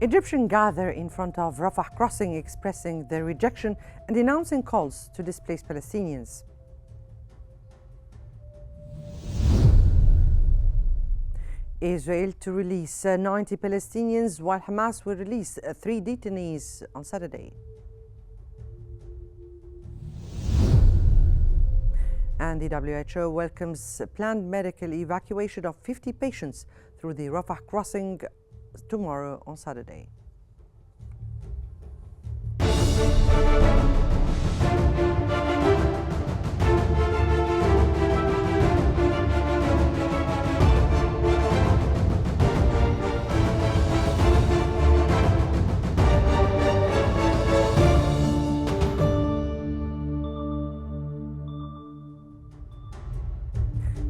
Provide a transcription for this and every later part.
Egyptians gather in front of Rafah crossing expressing their rejection and denouncing calls to displace Palestinians. Israel to release 90 Palestinians while Hamas will release 3 detainees on Saturday. And the WHO welcomes planned medical evacuation of 50 patients through the Rafah crossing tomorrow on Saturday.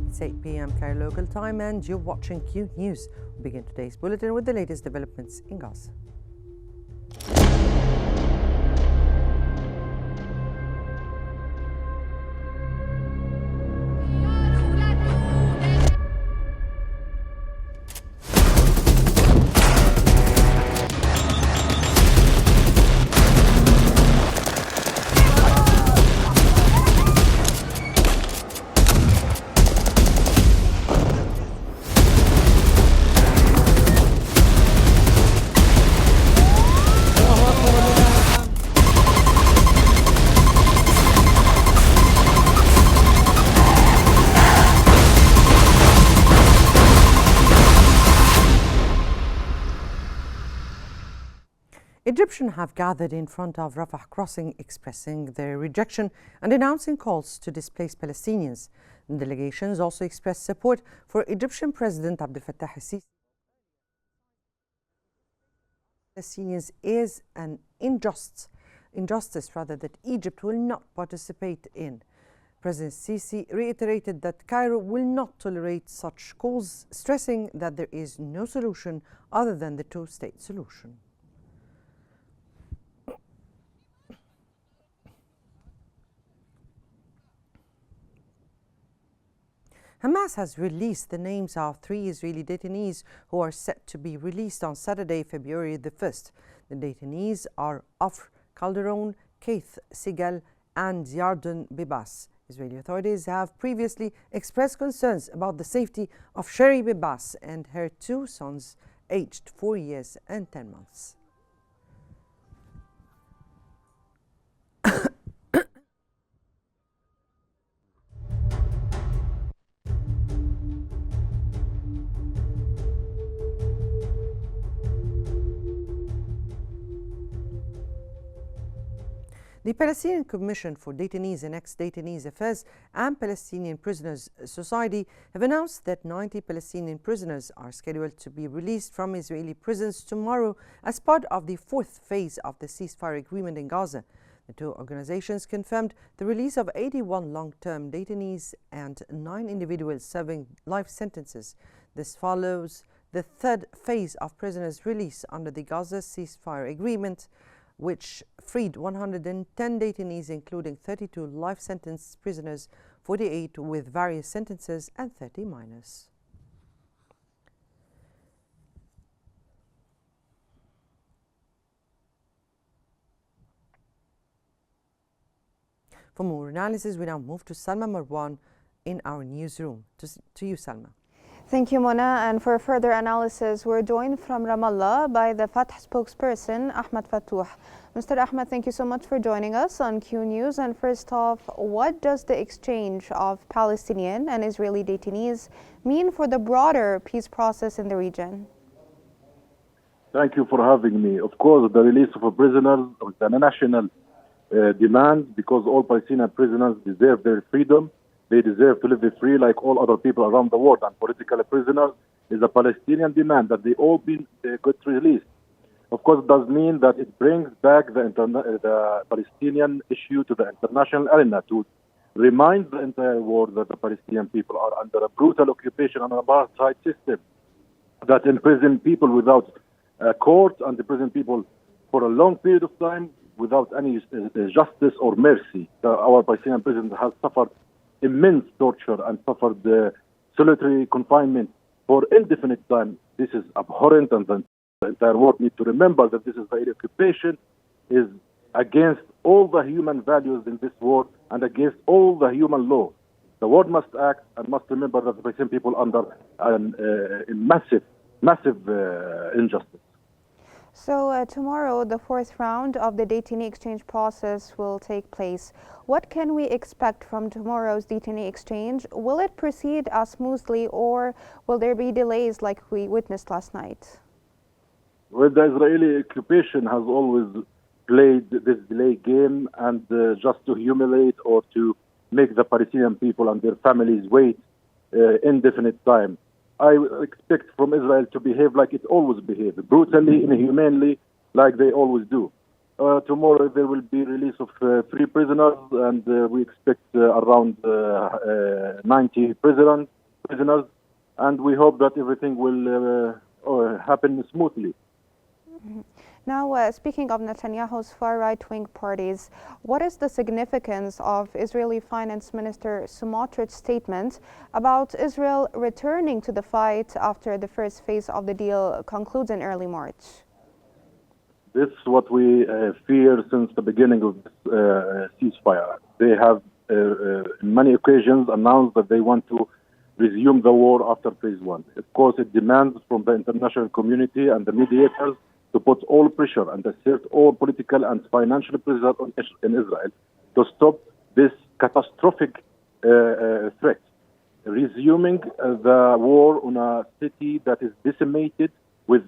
It's 8 p.m. Cairo local time and you're watching Qnews. We begin today's bulletin with the latest developments in Gaza. Egyptians have gathered in front of Rafah crossing expressing their rejection and denouncing calls to displace Palestinians. The delegations also expressed support for Egyptian President Abdel Fattah al-Sisi. Palestinians is an injustice that Egypt will not participate in. President Sisi reiterated that Cairo will not tolerate such calls, stressing that there is no solution other than the two-state solution. Hamas has released the names of 3 Israeli detainees who are set to be released on Saturday, February the 1st. The detainees are Afr Calderon, Keith Sigal, and Yarden Bibas. Israeli authorities have previously expressed concerns about the safety of Sherry Bibas and her 2 sons, aged 4 years and 10 months. The Palestinian Commission for Detainees and Ex-Detainees Affairs and Palestinian Prisoners Society have announced that 90 Palestinian prisoners are scheduled to be released from Israeli prisons tomorrow as part of the 4th phase of the ceasefire agreement in Gaza. The 2 organizations confirmed the release of 81 long-term detainees and 9 individuals serving life sentences. This follows the 3rd phase of prisoners' release under the Gaza ceasefire agreement, which freed 110 detainees, including 32 life sentence prisoners, 48 with various sentences, and 30 minors. For more analysis, we now move to Salma Marwan in our newsroom. To you, Salma. Thank you, Mona. And for further analysis, we're joined from Ramallah by the Fatah spokesperson, Ahmed Fattouh. Mr. Ahmed, thank you so much for joining us on Qnews. And first off, what does the exchange of Palestinian and Israeli detainees mean for the broader peace process in the region? Thank you for having me. Of course, the release of prisoners is a national demand because all Palestinian prisoners deserve their freedom. They deserve to live free like all other people around the world. And political prisoners is a Palestinian demand that they all be get released. Of course, it does mean that it brings back the Palestinian issue to the international arena to remind the entire world that the Palestinian people are under a brutal occupation and an apartheid system that imprison people without court and imprison people for a long period of time without any justice or mercy. Our Palestinian prisoners have suffered immense torture and suffered solitary confinement for indefinite time. This is abhorrent and the entire world need to remember that this Israeli occupation is against all the human values in this world and against all the human law. The world must act and must remember that the Palestinian people are under a massive injustice. So tomorrow, the fourth round of the detainee exchange process will take place. What can we expect from tomorrow's detainee exchange? Will it proceed as smoothly, or will there be delays like we witnessed last night? Well, the Israeli occupation has always played this delay game, and just to humiliate or to make the Palestinian people and their families wait indefinite time. I expect from Israel to behave like it always behaves, brutally, inhumanely, like they always do. Tomorrow there will be release of 3 prisoners, and we expect around 90 prisoners, and we hope that everything will happen smoothly. Now, speaking of Netanyahu's far right-wing parties, what is the significance of Israeli Finance Minister Smotrich's statement about Israel returning to the fight after the first phase of the deal concludes in early March? This is what we fear since the beginning of this ceasefire. They have, in many occasions, announced that they want to resume the war after phase 1. Of course, it demands from the international community and the mediators to put all pressure and assert all political and financial pressure in Israel to stop this catastrophic threat. Resuming the war on a city that is decimated with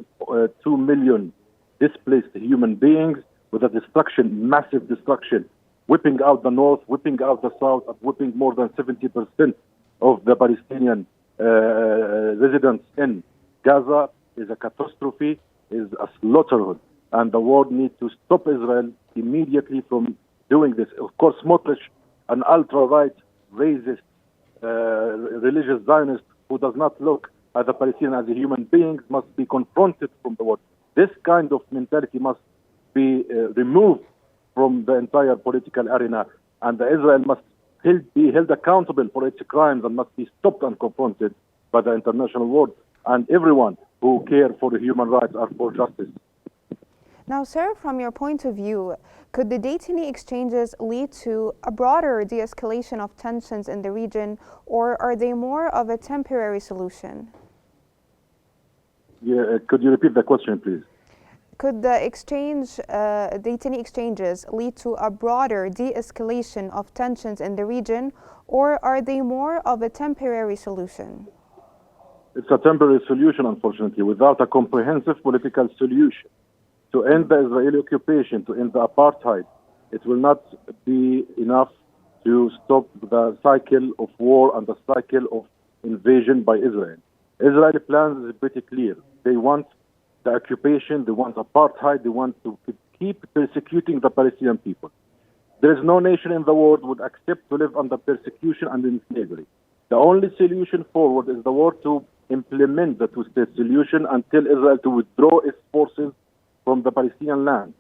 2 million displaced human beings, with a destruction, massive destruction, whipping out the north, whipping out the south, and whipping more than 70% of the Palestinian residents in Gaza is a catastrophe, is a slaughterhood, and the world needs to stop Israel immediately from doing this. Of course, Smotrich, an ultra-right, racist, religious Zionist who does not look at the Palestinians as human beings, must be confronted from the world. This kind of mentality must be removed from the entire political arena, and Israel must be held accountable for its crimes and must be stopped and confronted by the international world and everyone who care for the human rights and for justice. Now, sir, from your point of view, could the detainee exchanges lead to a broader de-escalation of tensions in the region, or are they more of a temporary solution? Yeah, could you repeat the question, please? Could the detainee exchanges lead to a broader de-escalation of tensions in the region, or are they more of a temporary solution? It's a temporary solution, unfortunately, without a comprehensive political solution. To end the Israeli occupation, to end the apartheid, it will not be enough to stop the cycle of war and the cycle of invasion by Israel. Israeli plans is pretty clear. They want the occupation, they want apartheid, they want to keep persecuting the Palestinian people. There is no nation in the world would accept to live under persecution and in slavery. The only solution forward is the war to implement the two-state solution and tell Israel to withdraw its forces from the Palestinian land.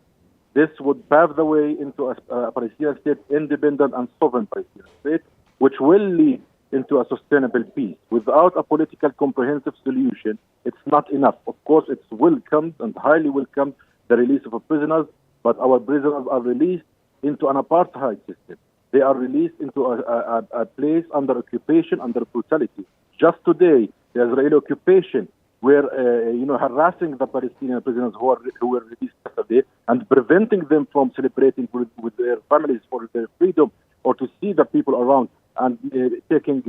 This would pave the way into a Palestinian state, independent and sovereign Palestinian state, which will lead into a sustainable peace. Without a political comprehensive solution, it's not enough. Of course, it's welcomed and highly welcomed the release of prisoners, but our prisoners are released into an apartheid system. They are released into a place under occupation, under brutality. Just today, the Israeli occupation were harassing the Palestinian prisoners who were released yesterday and preventing them from celebrating with their families for their freedom, or to see the people around, and taking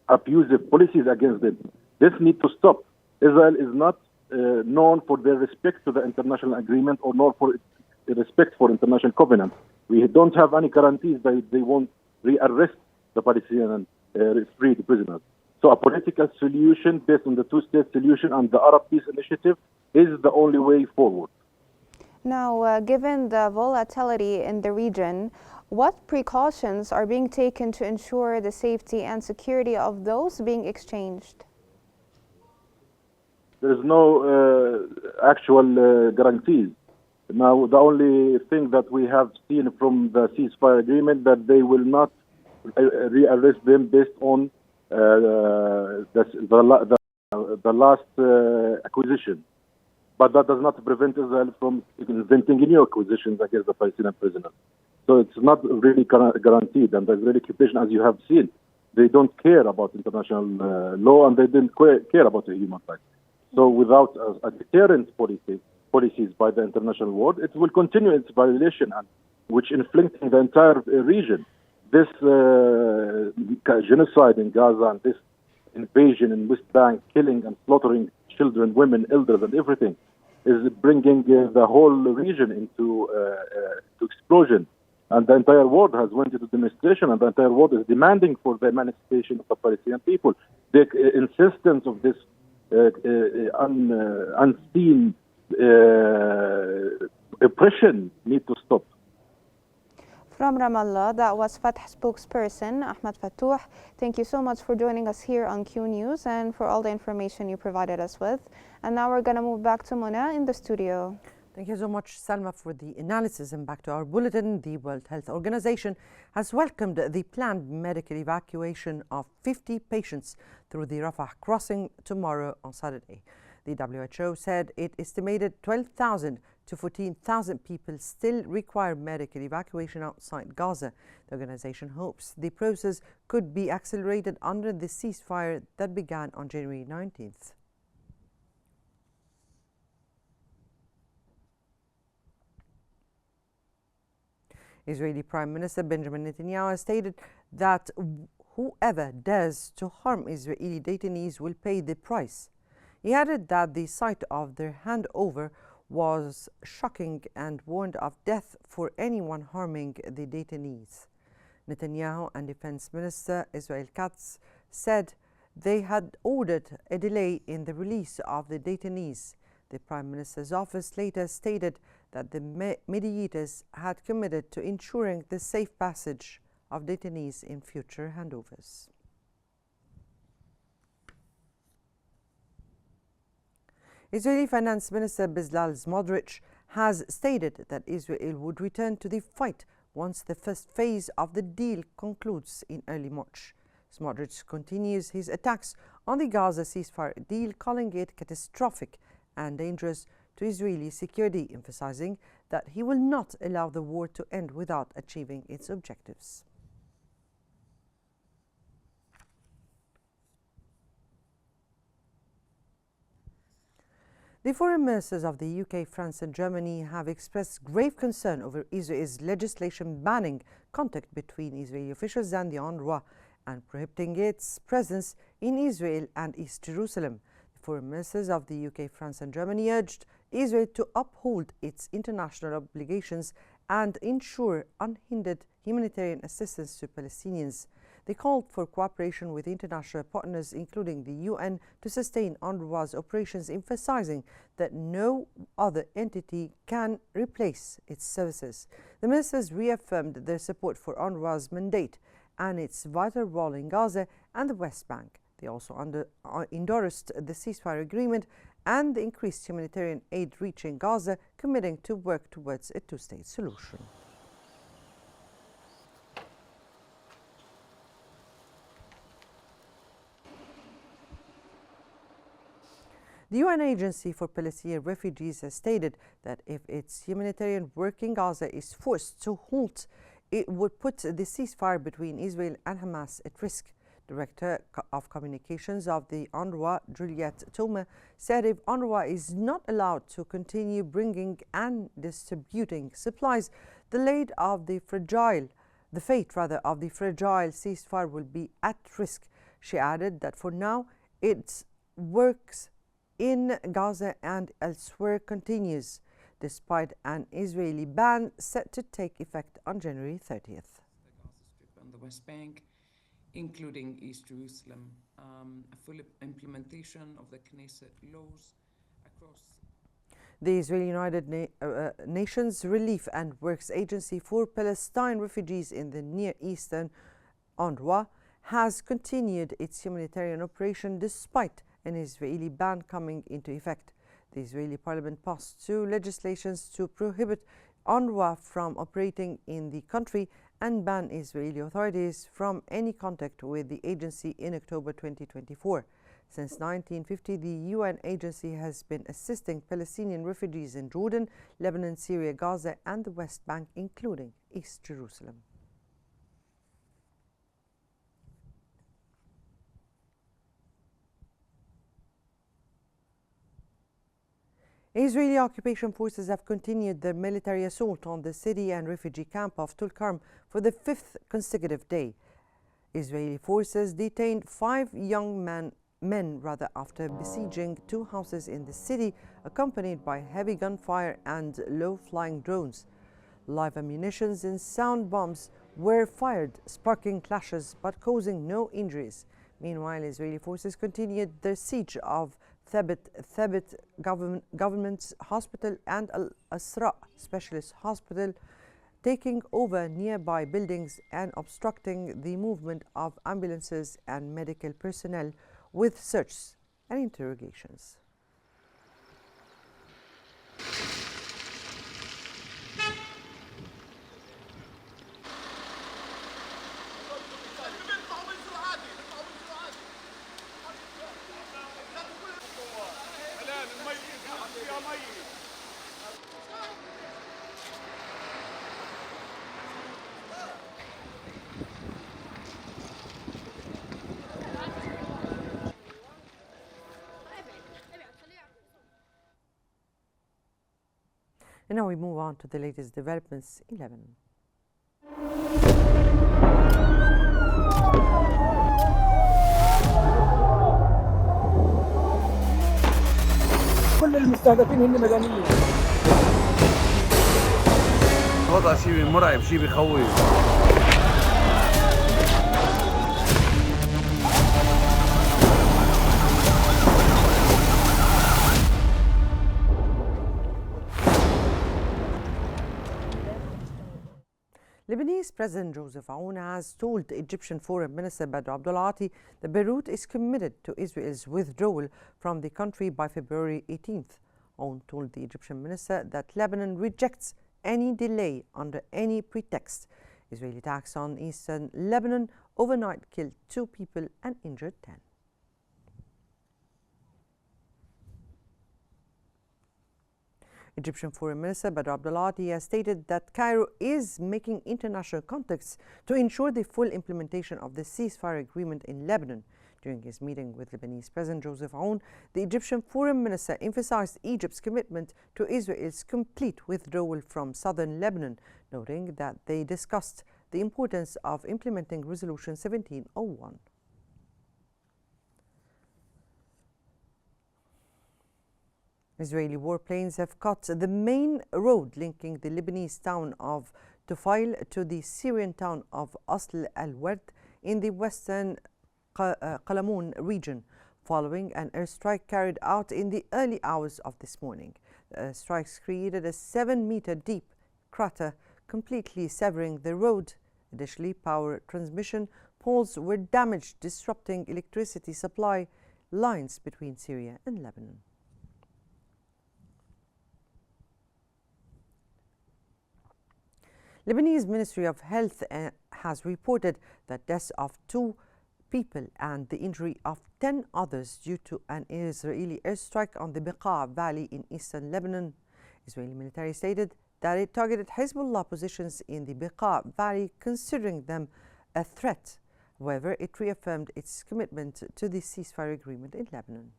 abusive policies against them. This needs to stop. Israel is not known for their respect to the international agreement or nor for its respect for international covenants. We don't have any guarantees that they won't rearrest the Palestinian freed prisoners. So a political solution based on the two-state solution and the Arab Peace Initiative is the only way forward. Now, given the volatility in the region, what precautions are being taken to ensure the safety and security of those being exchanged? There is no actual guarantees. Now, the only thing that we have seen from the ceasefire agreement that they will not rearrest them based on the last acquisition. But that does not prevent Israel from inventing new accusations against the Palestinian prisoners. So it's not really guaranteed. And the Israeli occupation, as you have seen, they don't care about international law, and they didn't care about the human rights. So without a deterrent policies by the international world, it will continue its violation, and which inflicting the entire region. This genocide in Gaza and this invasion in West Bank, killing and slaughtering children, women, elders, and everything, is bringing the whole region into explosion. And the entire world has went into demonstration, and the entire world is demanding for the emancipation of the Palestinian people. The insistence of this unseen oppression need to stop. From Ramallah, that was Fatah spokesperson Ahmed Fattouh. Thank you so much for joining us here on Q News and for all the information you provided us with. And now we're going to move back to Mona in the studio. Thank you so much, Salma, for the analysis. And back to our bulletin. The World Health Organization has welcomed the planned medical evacuation of 50 patients through the Rafah crossing tomorrow on Saturday. The WHO said it estimated 12,000 to 14,000 people still require medical evacuation outside Gaza. The organization hopes the process could be accelerated under the ceasefire that began on January 19th. Israeli Prime Minister Benjamin Netanyahu has stated that whoever dares to harm Israeli detainees will pay the price. He added that the sight of their handover was shocking and warned of death for anyone harming the detainees. Netanyahu and Defense Minister Israel Katz said they had ordered a delay in the release of the detainees. The Prime Minister's office later stated that the mediators had committed to ensuring the safe passage of detainees in future handovers. Israeli Finance Minister Bezalel Smotrich has stated that Israel would return to the fight once the first phase of the deal concludes in early March. Smotrich continues his attacks on the Gaza ceasefire deal, calling it catastrophic and dangerous to Israeli security, emphasizing that he will not allow the war to end without achieving its objectives. The foreign ministers of the UK, France and Germany have expressed grave concern over Israel's legislation banning contact between Israeli officials and the UNRWA and prohibiting its presence in Israel and East Jerusalem. The foreign ministers of the UK, France and Germany urged Israel to uphold its international obligations and ensure unhindered humanitarian assistance to Palestinians. They called for cooperation with international partners, including the UN, to sustain UNRWA's operations, emphasizing that no other entity can replace its services. The ministers reaffirmed their support for UNRWA's mandate and its vital role in Gaza and the West Bank. They also endorsed the ceasefire agreement and the increased humanitarian aid reaching Gaza, committing to work towards a two-state solution. The UN Agency for Palestinian Refugees has stated that if its humanitarian work in Gaza is forced to halt, it would put the ceasefire between Israel and Hamas at risk. Director of Communications of the UNRWA, Juliette Tome, said if UNRWA is not allowed to continue bringing and distributing supplies, the fate of the fragile ceasefire will be at risk. She added that for now, its works in Gaza and elsewhere continues, despite an Israeli ban set to take effect on January 30th. The Gaza Strip and the West Bank, including East Jerusalem, a full implementation of the Knesset laws across. The Israeli United Nations Relief and Works Agency for Palestine Refugees in the Near Eastern, UNRWA, has continued its humanitarian operation despite an Israeli ban coming into effect. The Israeli parliament passed two legislations to prohibit UNRWA from operating in the country and ban Israeli authorities from any contact with the agency in October 2024. Since 1950, the UN agency has been assisting Palestinian refugees in Jordan, Lebanon, Syria, Gaza, and the West Bank, including East Jerusalem. Israeli occupation forces have continued their military assault on the city and refugee camp of Tulkarm for the 5th consecutive day. Israeli forces detained 5 young men after besieging 2 houses in the city, accompanied by heavy gunfire and low-flying drones. Live ammunition and sound bombs were fired, sparking clashes but causing no injuries. Meanwhile, Israeli forces continued their siege of Thabit Government Hospital and Al-Asra Specialist Hospital, taking over nearby buildings and obstructing the movement of ambulances and medical personnel with searches and interrogations. And now we move on to the latest developments in Lebanon. كل المستهدفين هن مدنيين. وضع شيء مرعب، شيء بخوف. Lebanese President Joseph Aoun has told Egyptian Foreign Minister Badr Abdulati that Beirut is committed to Israel's withdrawal from the country by February 18th. Aoun told the Egyptian minister that Lebanon rejects any delay under any pretext. Israeli attacks on eastern Lebanon overnight killed 2 people and injured 10. Egyptian Foreign Minister Badr Abdulati has stated that Cairo is making international contacts to ensure the full implementation of the ceasefire agreement in Lebanon. During his meeting with Lebanese President Joseph Aoun, the Egyptian Foreign Minister emphasized Egypt's commitment to Israel's complete withdrawal from southern Lebanon, noting that they discussed the importance of implementing Resolution 1701. Israeli warplanes have cut the main road linking the Lebanese town of Tufail to the Syrian town of Asl al-Ward in the western Qalamun region, following an airstrike carried out in the early hours of this morning. The strikes created a 7-meter deep crater, completely severing the road. Additionally, power transmission poles were damaged, disrupting electricity supply lines between Syria and Lebanon. Lebanese Ministry of Health has reported the deaths of 2 people and the injury of 10 others due to an Israeli airstrike on the Beqa Valley in eastern Lebanon. Israeli military stated that it targeted Hezbollah positions in the Beqa Valley, considering them a threat. However, it reaffirmed its commitment to the ceasefire agreement in Lebanon.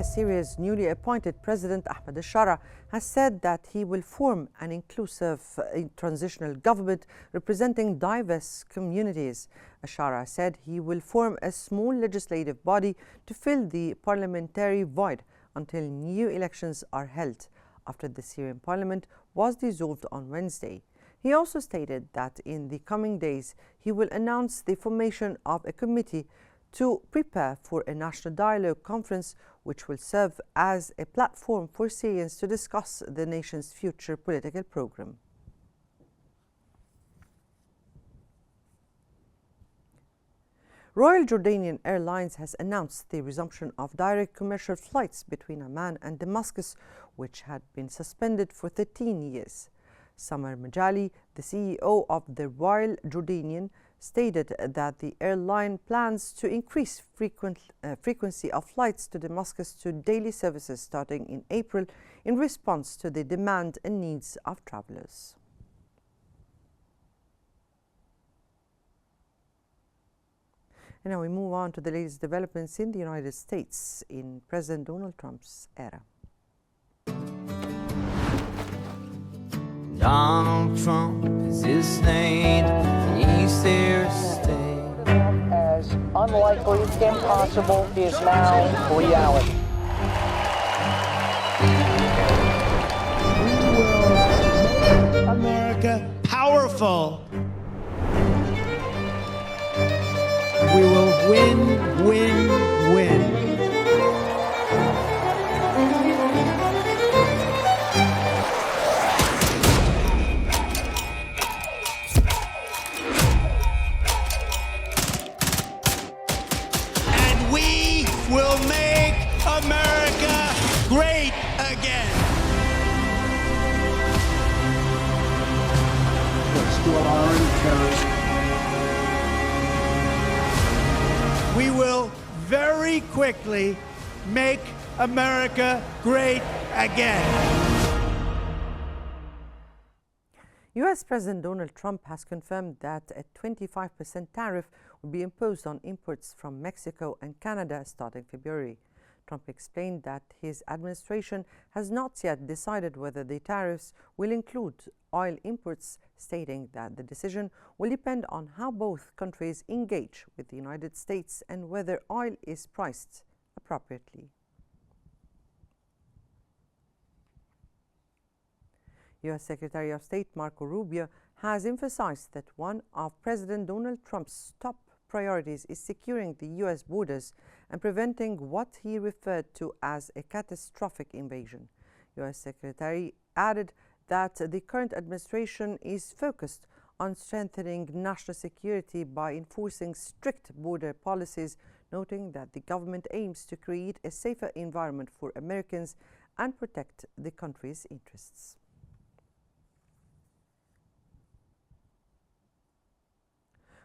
Syria's newly appointed President Ahmed al-Shara has said that he will form an inclusive transitional government representing diverse communities. Al-Shara said he will form a small legislative body to fill the parliamentary void until new elections are held, after the Syrian parliament was dissolved on Wednesday. He also stated that in the coming days he will announce the formation of a committee to prepare for a national dialogue conference which will serve as a platform for Syrians to discuss the nation's future political program. Royal Jordanian Airlines has announced the resumption of direct commercial flights between Amman and Damascus, which had been suspended for 13 years. Samar Majali, the CEO of the Royal Jordanian, stated that the airline plans to increase frequency of flights to Damascus to daily services starting in April in response to the demand and needs of travelers. And now we move on to the latest developments in the United States in President Donald Trump's era. Donald Trump is his name, he's there to stay. As unlikely, impossible, is now reality. We will make America powerful. We will win, win, win. Will make America great again. Let's do our encouragement. We will very quickly make America great again. U.S. President Donald Trump has confirmed that a 25% tariff will be imposed on imports from Mexico and Canada starting February. Trump explained that his administration has not yet decided whether the tariffs will include oil imports, stating that the decision will depend on how both countries engage with the United States and whether oil is priced appropriately. U.S. Secretary of State Marco Rubio has emphasized that one of President Donald Trump's top priorities is securing the U.S. borders and preventing what he referred to as a catastrophic invasion. U.S. Secretary added that the current administration is focused on strengthening national security by enforcing strict border policies, noting that the government aims to create a safer environment for Americans and protect the country's interests.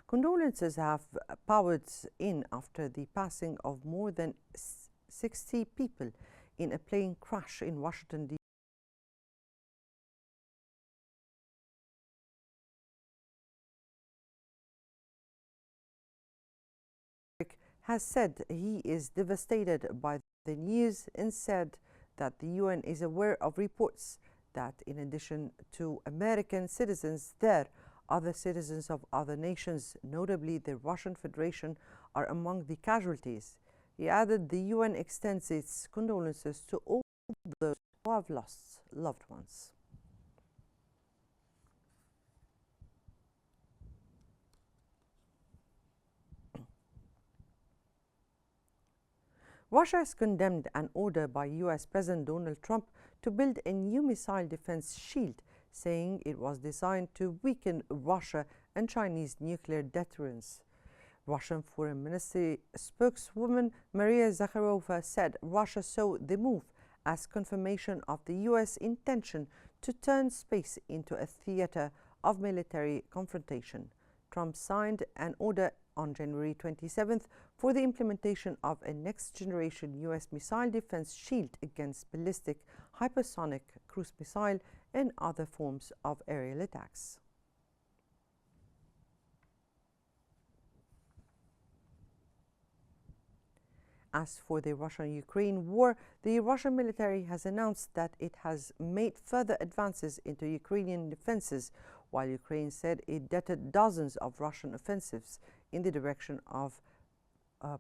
Condolences have poured in after the passing of more than 60 people in a plane crash in Washington, D.C. has said he is devastated by the news and said that the UN is aware of reports that in addition to American citizens there, other citizens of other nations, notably the Russian Federation, are among the casualties. He added the UN extends its condolences to all those who have lost loved ones. Russia has condemned an order by U.S. President Donald Trump to build a new missile defense shield, saying it was designed to weaken Russia and Chinese nuclear deterrence. Russian Foreign Ministry spokeswoman Maria Zakharova said Russia saw the move as confirmation of the U.S. intention to turn space into a theater of military confrontation. Trump signed an order on January 27th for the implementation of a next-generation U.S. missile defense shield against ballistic, hypersonic cruise missile and other forms of aerial attacks. As for the Russian-Ukraine war, the Russian military has announced that it has made further advances into Ukrainian defenses, while Ukraine said it deterred dozens of Russian offensives in the direction of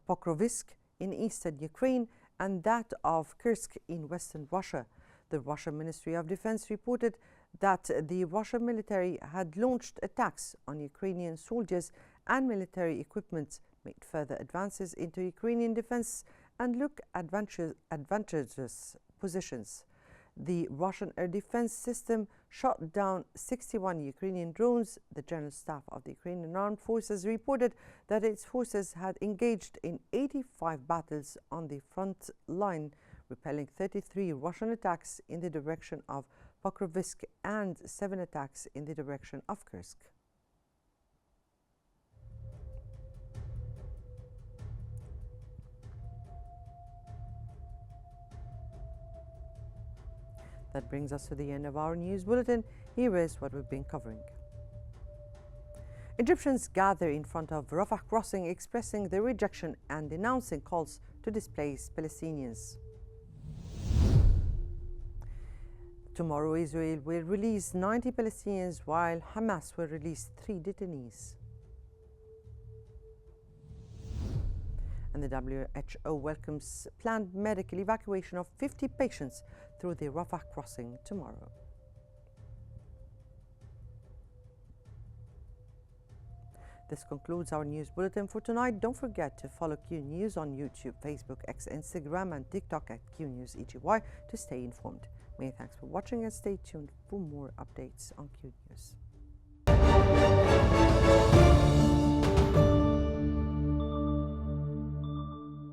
Pokrovsk in eastern Ukraine and that of Kursk in western Russia. The Russian Ministry of Defense reported that the Russian military had launched attacks on Ukrainian soldiers and military equipment made further advances into Ukrainian defense and look advantageous positions. The Russian air defense system shot down 61 Ukrainian drones. The General Staff of the Ukrainian Armed Forces reported that its forces had engaged in 85 battles on the front line, repelling 33 Russian attacks in the direction of Pokrovsk and 7 attacks in the direction of Kursk. That brings us to the end of our news bulletin. Here is what we've been covering. Egyptians gather in front of Rafah crossing, expressing their rejection and denouncing calls to displace Palestinians. Tomorrow, Israel will release 90 Palestinians, while Hamas will release 3 detainees. And the WHO welcomes planned medical evacuation of 50 patients through the Rafah crossing tomorrow. This concludes our news bulletin for tonight. Don't forget to follow Qnews on YouTube, Facebook, X, Instagram, and TikTok at Qnews EGY to stay informed. Many thanks for watching and stay tuned for more updates on Qnews.